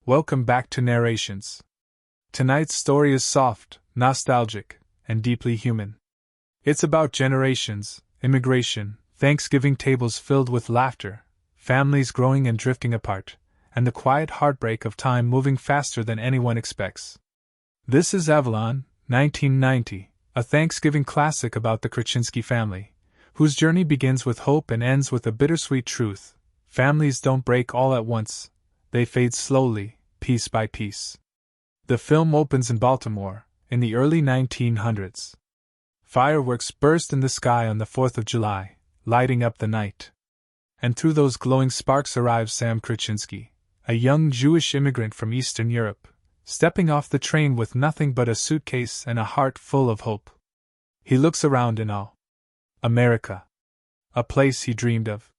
Welcome back to Narrations. Tonight's story is soft, nostalgic, and deeply human. It's about generations, immigration, Thanksgiving tables filled with laughter, families growing and drifting apart, and the quiet heartbreak of time moving faster than anyone expects. This is Avalon, 1990, a Thanksgiving classic about the Krichinsky family, whose journey begins with hope and ends with a bittersweet truth. Families don't break all at once. They fade slowly, piece by piece. The film opens in Baltimore, in the early 1900s. Fireworks burst in the sky on the 4th of July, lighting up the night. And through those glowing sparks arrives Sam Krichinsky, a young Jewish immigrant from Eastern Europe, stepping off the train with nothing but a suitcase and a heart full of hope. He looks around in awe. America. A place he dreamed of.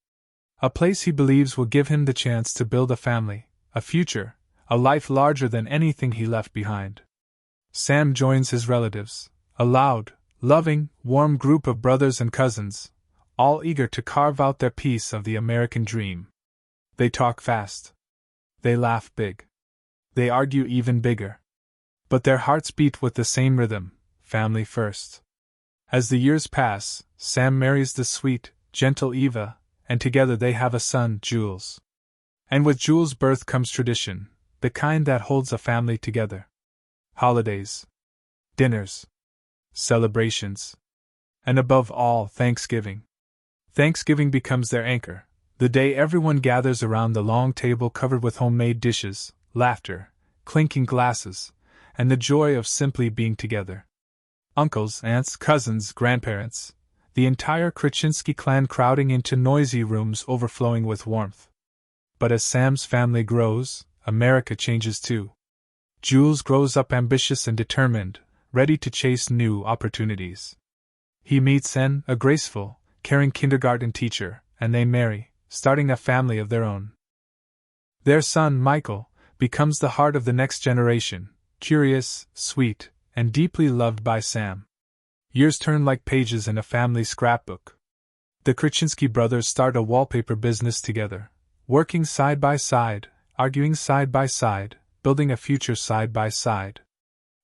A place he believes will give him the chance to build a family, a future, a life larger than anything he left behind. Sam joins his relatives, a loud, loving, warm group of brothers and cousins, all eager to carve out their piece of the American dream. They talk fast. They laugh big. They argue even bigger. But their hearts beat with the same rhythm, family first. As the years pass, Sam marries the sweet, gentle Eva, and together they have a son, Jules. And with Jules' birth comes tradition, the kind that holds a family together. Holidays. Dinners. Celebrations. And above all, Thanksgiving. Thanksgiving becomes their anchor, the day everyone gathers around the long table covered with homemade dishes, laughter, clinking glasses, and the joy of simply being together. Uncles, aunts, cousins, grandparents, the entire Krichinsky clan crowding into noisy rooms overflowing with warmth. But as Sam's family grows, America changes too. Jules grows up ambitious and determined, ready to chase new opportunities. He meets Anne, a graceful, caring kindergarten teacher, and they marry, starting a family of their own. Their son, Michael, becomes the heart of the next generation, curious, sweet, and deeply loved by Sam. Years turn like pages in a family scrapbook. The Krichinsky brothers start a wallpaper business together, working side by side, arguing side by side, building a future side by side.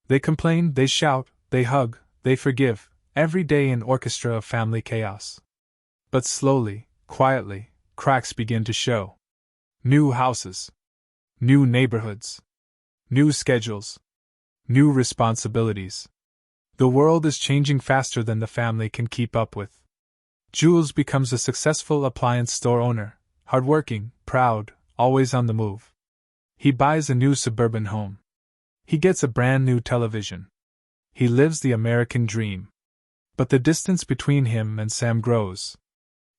They complain, they shout, they hug, they forgive, every day an orchestra of family chaos. But slowly, quietly, cracks begin to show. New houses. New neighborhoods. New schedules. New responsibilities. The world is changing faster than the family can keep up with. Jules becomes a successful appliance store owner, hardworking, proud, always on the move. He buys a new suburban home. He gets a brand new television. He lives the American dream. But the distance between him and Sam grows.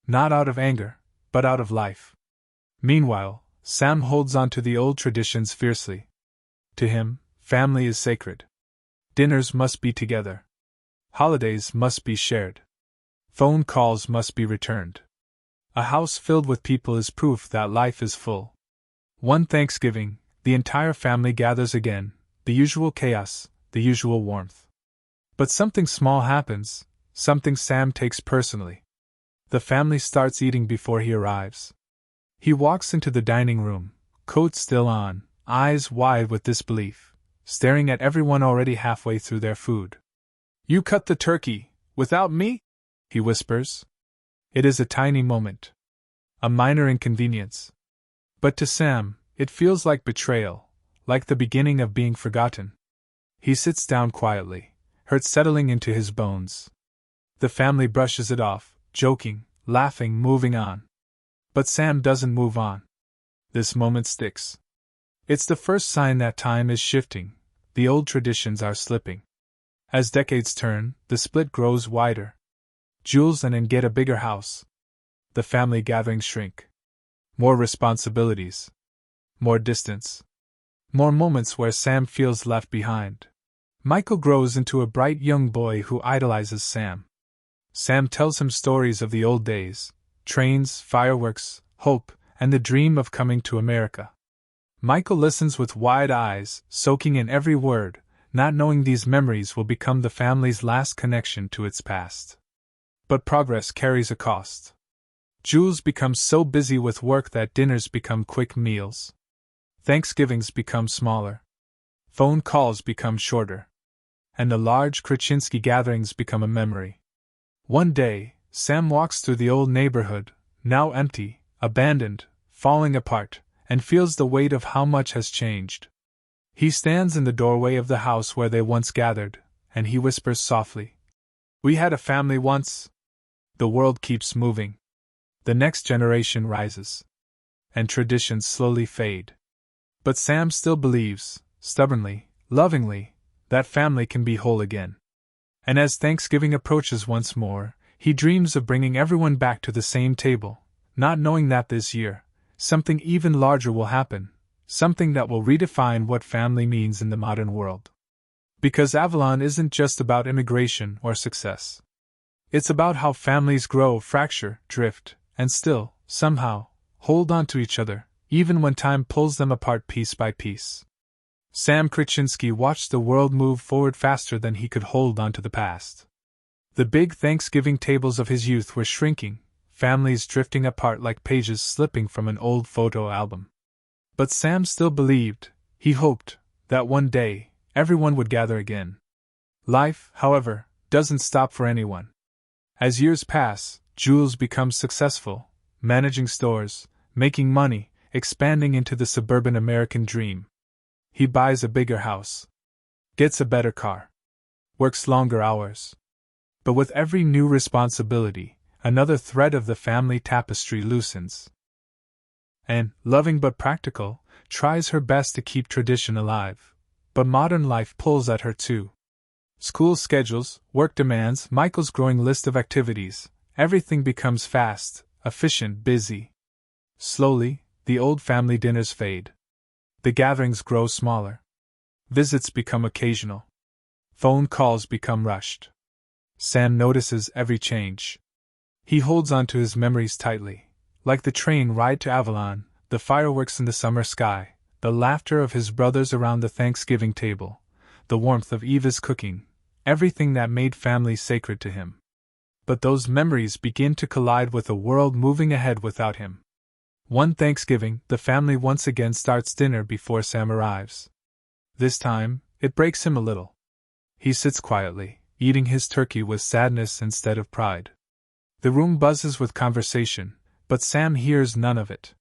Not out of anger, but out of life. Meanwhile, Sam holds on to the old traditions fiercely. To him, family is sacred. Dinners must be together. Holidays must be shared. Phone calls must be returned. A house filled with people is proof that life is full. One Thanksgiving, the entire family gathers again, the usual chaos, the usual warmth. But something small happens, something Sam takes personally. The family starts eating before he arrives. He walks into the dining room, coat still on, eyes wide with disbelief, staring at everyone already halfway through their food. "You cut the turkey, without me?" he whispers. It is a tiny moment. A minor inconvenience. But to Sam, it feels like betrayal, like the beginning of being forgotten. He sits down quietly, hurt settling into his bones. The family brushes it off, joking, laughing, moving on. But Sam doesn't move on. This moment sticks. It's the first sign that time is shifting, the old traditions are slipping. As decades turn, the split grows wider. Jules and Anne get a bigger house. The family gatherings shrink. More responsibilities. More distance. More moments where Sam feels left behind. Michael grows into a bright young boy who idolizes Sam. Sam tells him stories of the old days, trains, fireworks, hope, and the dream of coming to America. Michael listens with wide eyes, soaking in every word, not knowing these memories will become the family's last connection to its past. But progress carries a cost. Jules becomes so busy with work that dinners become quick meals. Thanksgivings become smaller. Phone calls become shorter. And the large Krichinsky gatherings become a memory. One day, Sam walks through the old neighborhood, now empty, abandoned, falling apart, and feels the weight of how much has changed. He stands in the doorway of the house where they once gathered, and he whispers softly, "We had a family once." The world keeps moving. The next generation rises. And traditions slowly fade. But Sam still believes, stubbornly, lovingly, that family can be whole again. And as Thanksgiving approaches once more, he dreams of bringing everyone back to the same table, not knowing that this year, something even larger will happen, something that will redefine what family means in the modern world. Because Avalon isn't just about immigration or success. It's about how families grow, fracture, drift, and still, somehow, hold on to each other, even when time pulls them apart piece by piece. Sam Krichinsky watched the world move forward faster than he could hold on to the past. The big Thanksgiving tables of his youth were shrinking, families drifting apart like pages slipping from an old photo album. But Sam still believed, he hoped, that one day, everyone would gather again. Life, however, doesn't stop for anyone. As years pass, Jules becomes successful, managing stores, making money, expanding into the suburban American dream. He buys a bigger house, gets a better car, works longer hours. But with every new responsibility, another thread of the family tapestry loosens. And, loving but practical, tries her best to keep tradition alive. But modern life pulls at her too. School schedules, work demands, Michael's growing list of activities, everything becomes fast, efficient, busy. Slowly, the old family dinners fade. The gatherings grow smaller. Visits become occasional. Phone calls become rushed. Sam notices every change. He holds on to his memories tightly, like the train ride to Avalon, the fireworks in the summer sky, the laughter of his brothers around the Thanksgiving table, the warmth of Eva's cooking, everything that made family sacred to him. But those memories begin to collide with a world moving ahead without him. One Thanksgiving, the family once again starts dinner before Sam arrives. This time, it breaks him a little. He sits quietly, eating his turkey with sadness instead of pride. The room buzzes with conversation, but Sam hears none of it.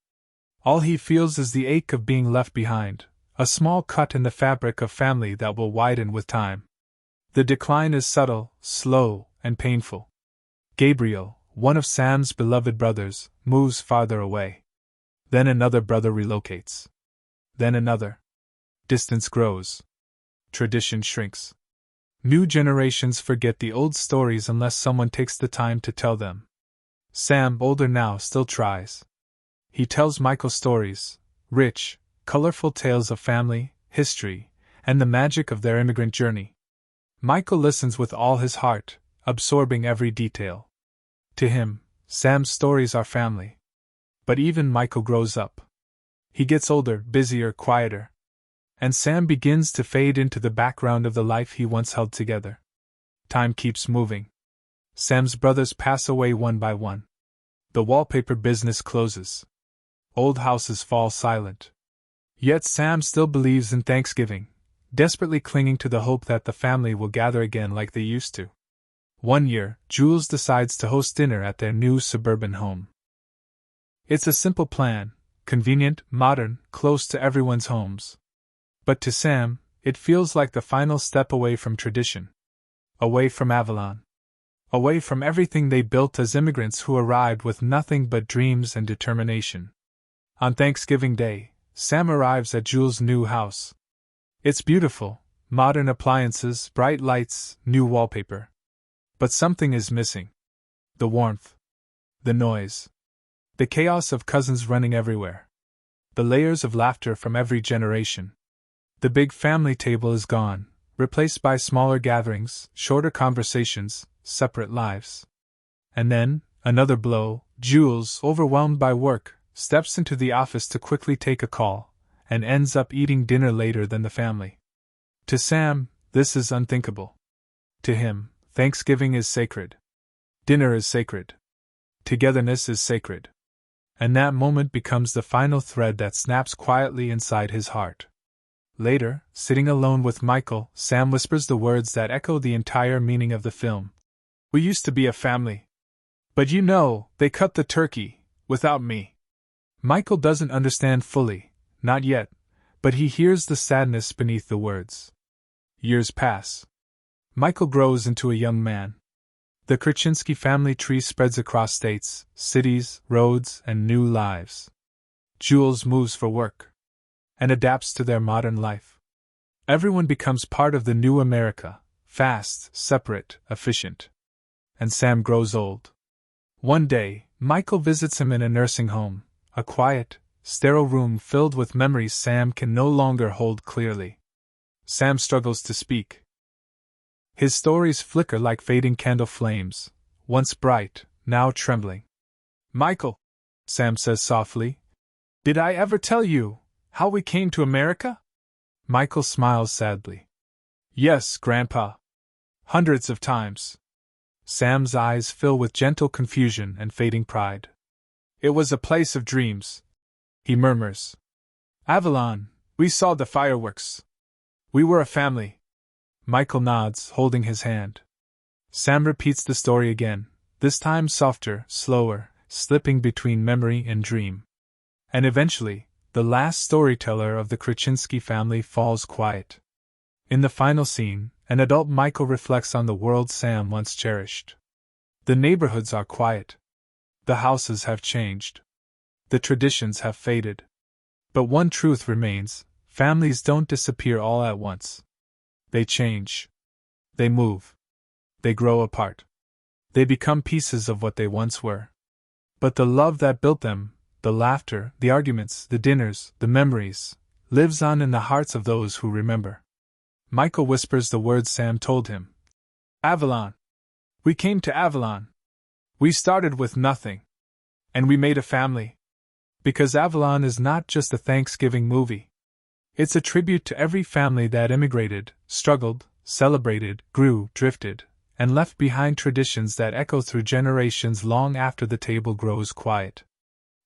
All he feels is the ache of being left behind, a small cut in the fabric of family that will widen with time. The decline is subtle, slow, and painful. Gabriel, one of Sam's beloved brothers, moves farther away. Then another brother relocates. Then another. Distance grows. Tradition shrinks. New generations forget the old stories unless someone takes the time to tell them. Sam, older now, still tries. He tells Michael stories, rich, colorful tales of family, history, and the magic of their immigrant journey. Michael listens with all his heart, absorbing every detail. To him, Sam's stories are family. But even Michael grows up. He gets older, busier, quieter. And Sam begins to fade into the background of the life he once held together. Time keeps moving. Sam's brothers pass away one by one. The wallpaper business closes. Old houses fall silent. Yet Sam still believes in Thanksgiving, desperately clinging to the hope that the family will gather again like they used to. One year, Jules decides to host dinner at their new suburban home. It's a simple plan, convenient, modern, close to everyone's homes. But to Sam, it feels like the final step away from tradition. Away from Avalon. Away from everything they built as immigrants who arrived with nothing but dreams and determination. On Thanksgiving Day, Sam arrives at Jules' new house. It's beautiful, modern appliances, bright lights, new wallpaper. But something is missing. The warmth. The noise. The chaos of cousins running everywhere. The layers of laughter from every generation. The big family table is gone, replaced by smaller gatherings, shorter conversations, separate lives. And then, another blow, Jules, overwhelmed by work, steps into the office to quickly take a call, and ends up eating dinner later than the family. To Sam, this is unthinkable. To him, Thanksgiving is sacred. Dinner is sacred. Togetherness is sacred. And that moment becomes the final thread that snaps quietly inside his heart. Later, sitting alone with Michael, Sam whispers the words that echo the entire meaning of the film. "We used to be a family. But you know, they cut the turkey, without me." Michael doesn't understand fully, not yet, but he hears the sadness beneath the words. Years pass. Michael grows into a young man. The Krichinsky family tree spreads across states, cities, roads, and new lives. Jules moves for work and adapts to their modern life. Everyone becomes part of the new America, fast, separate, efficient. And Sam grows old. One day, Michael visits him in a nursing home, a quiet, sterile room filled with memories Sam can no longer hold clearly. Sam struggles to speak. His stories flicker like fading candle flames, once bright, now trembling. "Michael," Sam says softly, "did I ever tell you how we came to America?" Michael smiles sadly. "Yes, Grandpa. Hundreds of times." Sam's eyes fill with gentle confusion and fading pride. "It was a place of dreams," he murmurs. "Avalon, we saw the fireworks. We were a family." Michael nods, holding his hand. Sam repeats the story again, this time softer, slower, slipping between memory and dream. And eventually, the last storyteller of the Krichinsky family falls quiet. In the final scene, an adult Michael reflects on the world Sam once cherished. The neighborhoods are quiet. The houses have changed. The traditions have faded. But one truth remains: families don't disappear all at once. They change. They move. They grow apart. They become pieces of what they once were. But the love that built them, the laughter, the arguments, the dinners, the memories, lives on in the hearts of those who remember. Michael whispers the words Sam told him. "Avalon. We came to Avalon. We started with nothing. And we made a family." Because Avalon is not just a Thanksgiving movie. It's a tribute to every family that immigrated, struggled, celebrated, grew, drifted, and left behind traditions that echo through generations long after the table grows quiet.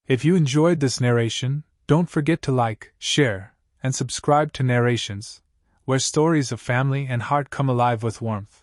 If you enjoyed this narration, don't forget to like, share, and subscribe to Narrations, where stories of family and heart come alive with warmth.